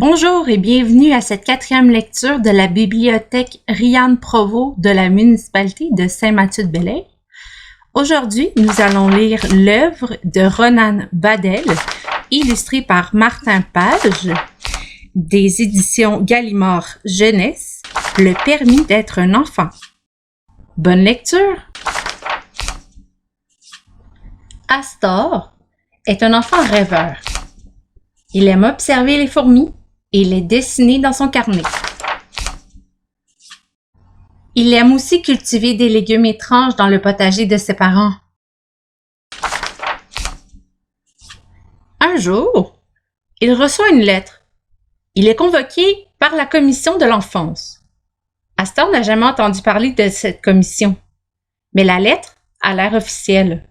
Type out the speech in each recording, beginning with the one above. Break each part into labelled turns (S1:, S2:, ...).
S1: Bonjour et bienvenue à cette quatrième lecture de la bibliothèque Rianne Provost de la municipalité de Saint-Mathieu-de-Belley. Aujourd'hui, nous allons lire l'œuvre de Ronan Badel, illustrée par Martin Page, des éditions Gallimard Jeunesse, Le permis d'être un enfant. Bonne lecture! Astor est un enfant rêveur. Il aime observer les fourmis et les dessiner dans son carnet. Il aime aussi cultiver des légumes étranges dans le potager de ses parents. Un jour, il reçoit une lettre. Il est convoqué par la commission de l'enfance. Astor n'a jamais entendu parler de cette commission, mais la lettre a l'air officielle.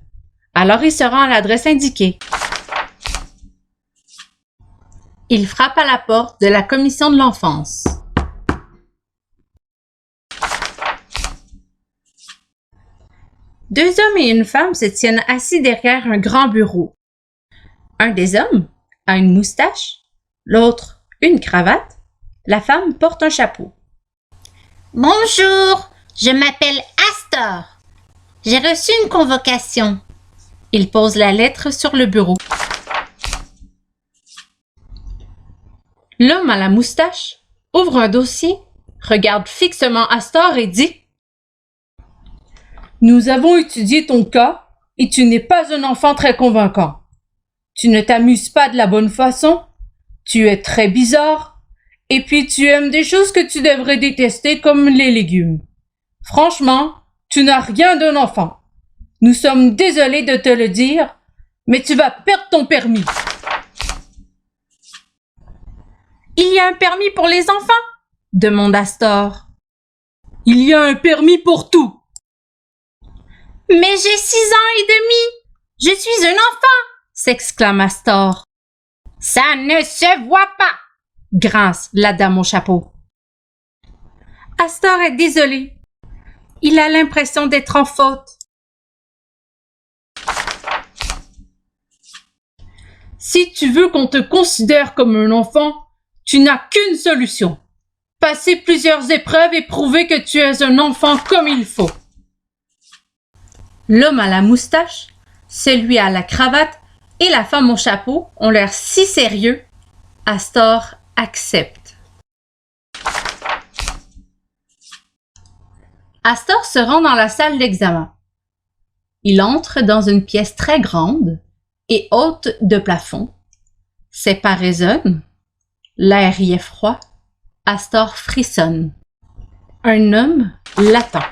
S1: Alors il se rend à l'adresse indiquée. Il frappe à la porte de la commission de l'enfance. Deux hommes et une femme se tiennent assis derrière un grand bureau. Un des hommes a une moustache, l'autre une cravate, la femme porte un chapeau.
S2: Bonjour, je m'appelle Astor. J'ai reçu une convocation.
S1: Il pose la lettre sur le bureau. L'homme à la moustache ouvre un dossier, regarde fixement Astor et dit « Nous avons étudié ton cas et tu n'es pas un enfant très convaincant. Tu ne t'amuses pas de la bonne façon, tu es très bizarre, et puis tu aimes des choses que tu devrais détester comme les légumes. Franchement, tu n'as rien d'un enfant. Nous sommes désolés de te le dire, mais tu vas perdre ton permis. » « Il y a un permis pour les enfants? » demande Astor. « Il y a un permis pour tout. »«
S2: Mais j'ai 6 ans et demi! Je suis un enfant! »
S1: s'exclame Astor.
S2: « Ça ne se voit pas! »
S1: grince la dame au chapeau. Astor est désolé. Il a l'impression d'être en faute. « Si tu veux qu'on te considère comme un enfant, tu n'as qu'une solution. Passer plusieurs épreuves et prouver que tu es un enfant comme il faut. » L'homme à la moustache, celui à la cravate et la femme au chapeau ont l'air si sérieux. Astor accepte. Astor se rend dans la salle d'examen. Il entre dans une pièce très grande et haute de plafond. Ses pas résonnent. L'air y est froid. Astor frissonne. Un homme l'attend.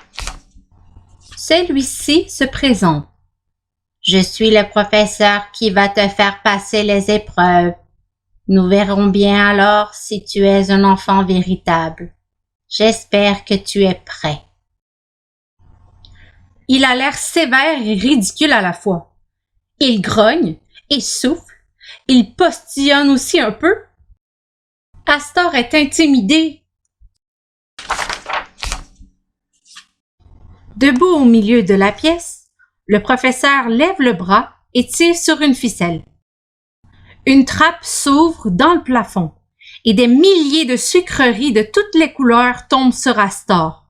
S1: Celui-ci se présente.
S2: « Je suis le professeur qui va te faire passer les épreuves. Nous verrons bien alors si tu es un enfant véritable. J'espère que tu es prêt. »
S1: Il a l'air sévère et ridicule à la fois. Il grogne et souffle. Il postillonne aussi un peu. Astor est intimidé. Debout au milieu de la pièce, le professeur lève le bras et tire sur une ficelle. Une trappe s'ouvre dans le plafond et des milliers de sucreries de toutes les couleurs tombent sur Astor.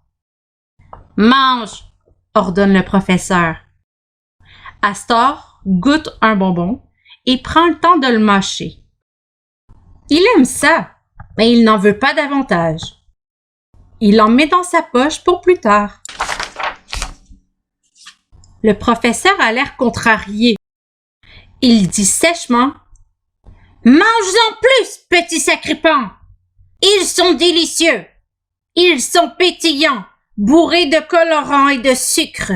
S1: « Mange !» ordonne le professeur. Astor goûte un bonbon et prend le temps de le mâcher. Il aime ça, mais il n'en veut pas davantage. Il en met dans sa poche pour plus tard. Le professeur a l'air contrarié. Il dit sèchement « Mange-en plus, petit sacripant! Ils sont délicieux! Ils sont pétillants, bourrés de colorants et de sucre! »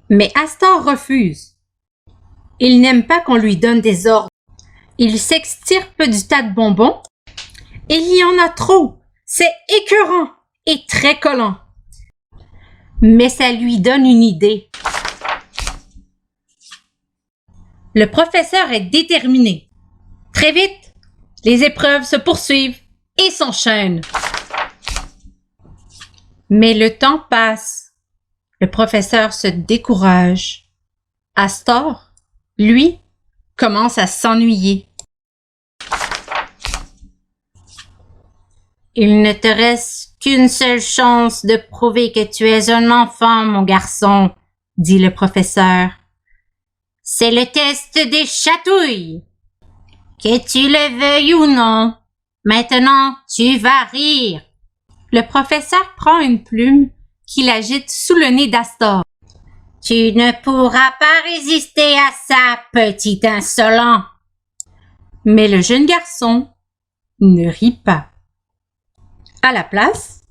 S1: Mais Astor refuse. Il n'aime pas qu'on lui donne des ordres. Il s'extirpe du tas de bonbons. Et il y en a trop. C'est écœurant et très collant. Mais ça lui donne une idée. Le professeur est déterminé. Très vite, les épreuves se poursuivent et s'enchaînent. Mais le temps passe. Le professeur se décourage. Astor, lui, commence à s'ennuyer.
S2: Il ne te reste qu'une seule chance de prouver que tu es un enfant, mon garçon, dit le professeur. C'est le test des chatouilles. Que tu le veuilles ou non, maintenant tu vas rire.
S1: Le professeur prend une plume qu'il agite sous le nez d'Astor.
S2: Tu ne pourras pas résister à ça, petit insolent.
S1: Mais le jeune garçon ne rit pas. À la place,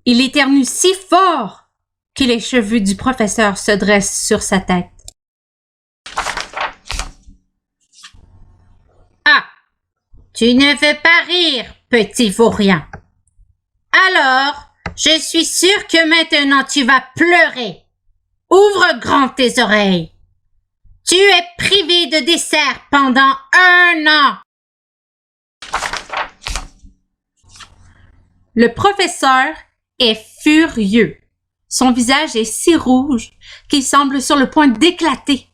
S1: il éternue si fort que les cheveux du professeur se dressent sur sa tête.
S2: Ah, tu ne veux pas rire, petit vaurien. Alors, je suis sûre que maintenant tu vas pleurer. Ouvre grand tes oreilles. Tu es privé de dessert pendant 1 an.
S1: Le professeur est furieux. Son visage est si rouge qu'il semble sur le point d'éclater.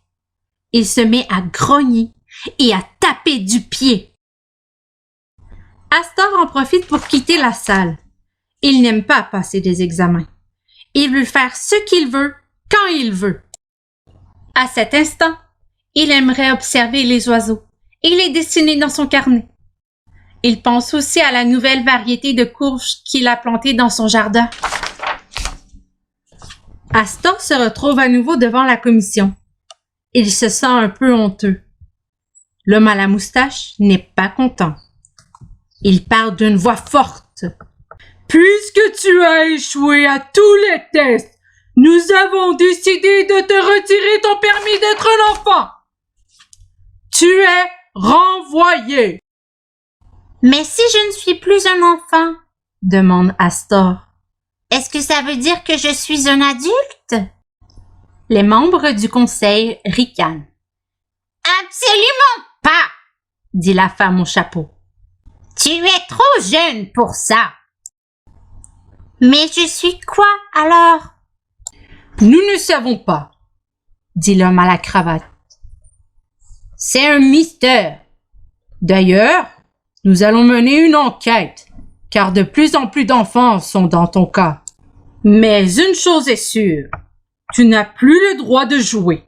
S1: Il se met à grogner et à taper du pied. Astor en profite pour quitter la salle. Il n'aime pas passer des examens. Il veut faire ce qu'il veut, quand il veut. À cet instant, il aimerait observer les oiseaux et les dessiner dans son carnet. Il pense aussi à la nouvelle variété de courges qu'il a plantées dans son jardin. Astor se retrouve à nouveau devant la commission. Il se sent un peu honteux. L'homme à la moustache n'est pas content. Il parle d'une voix forte. « Puisque tu as échoué à tous les tests, nous avons décidé de te retirer ton permis d'être un enfant. Tu es renvoyé. »
S2: « Mais si je ne suis plus un enfant,
S1: demande Astor,
S2: est-ce que ça veut dire que je suis un adulte? »
S1: Les membres du conseil ricanent.
S2: « Absolument pas,
S1: dit la femme au chapeau.
S2: Tu es trop jeune pour ça. »« Mais je suis quoi alors? »
S1: Nous ne savons pas, dit l'homme à la cravate. C'est un mystère. D'ailleurs, nous allons mener une enquête, car de plus en plus d'enfants sont dans ton cas. Mais une chose est sûre, tu n'as plus le droit de jouer,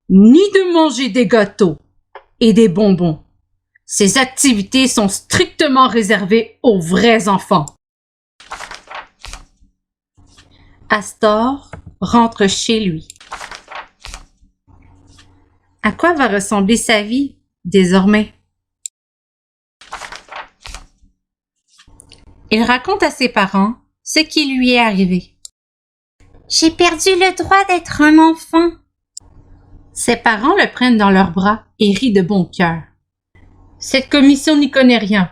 S1: ni de manger des gâteaux et des bonbons. Ces activités sont strictement réservées aux vrais enfants. Astor rentre chez lui. À quoi va ressembler sa vie désormais? Il raconte à ses parents ce qui lui est arrivé.
S2: « J'ai perdu le droit d'être un enfant. »
S1: Ses parents le prennent dans leurs bras et rient de bon cœur. « Cette commission n'y connaît rien, »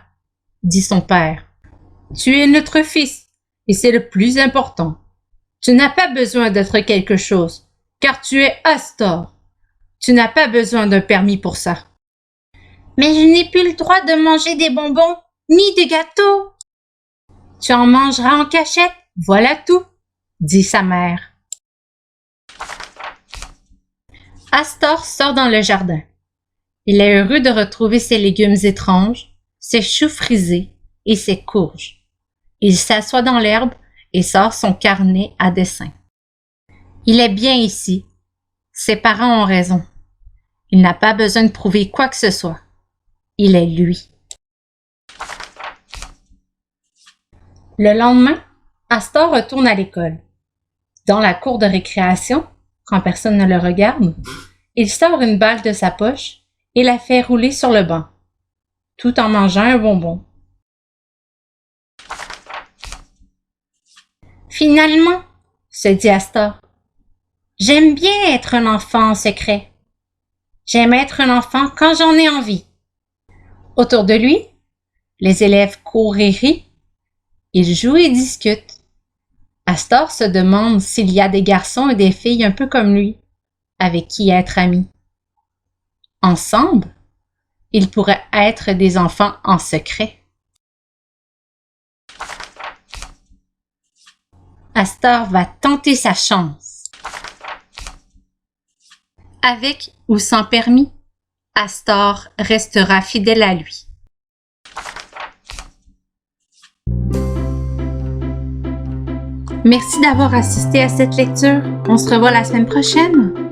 S1: dit son père. « Tu es notre fils et c'est le plus important. Tu n'as pas besoin d'être quelque chose, car tu es Astor. Tu n'as pas besoin d'un permis pour ça. »«
S2: Mais je n'ai plus le droit de manger des bonbons ni de gâteaux. »«
S1: Tu en mangeras en cachette, voilà tout, » dit sa mère. Astor sort dans le jardin. Il est heureux de retrouver ses légumes étranges, ses choux frisés et ses courges. Il s'assoit dans l'herbe et sort son carnet à dessin. Il est bien ici. Ses parents ont raison. Il n'a pas besoin de prouver quoi que ce soit. Il est lui. Le lendemain, Astor retourne à l'école. Dans la cour de récréation, quand personne ne le regarde, il sort une balle de sa poche et la fait rouler sur le banc, tout en mangeant un bonbon. Finalement, se dit Astor, j'aime bien être un enfant en secret. J'aime être un enfant quand j'en ai envie. Autour de lui, les élèves courent et rient. Ils jouent et discutent. Astor se demande s'il y a des garçons et des filles un peu comme lui, avec qui être amis. Ensemble, ils pourraient être des enfants en secret. Astor va tenter sa chance. Avec ou sans permis, Astor restera fidèle à lui. Merci d'avoir assisté à cette lecture. On se revoit la semaine prochaine.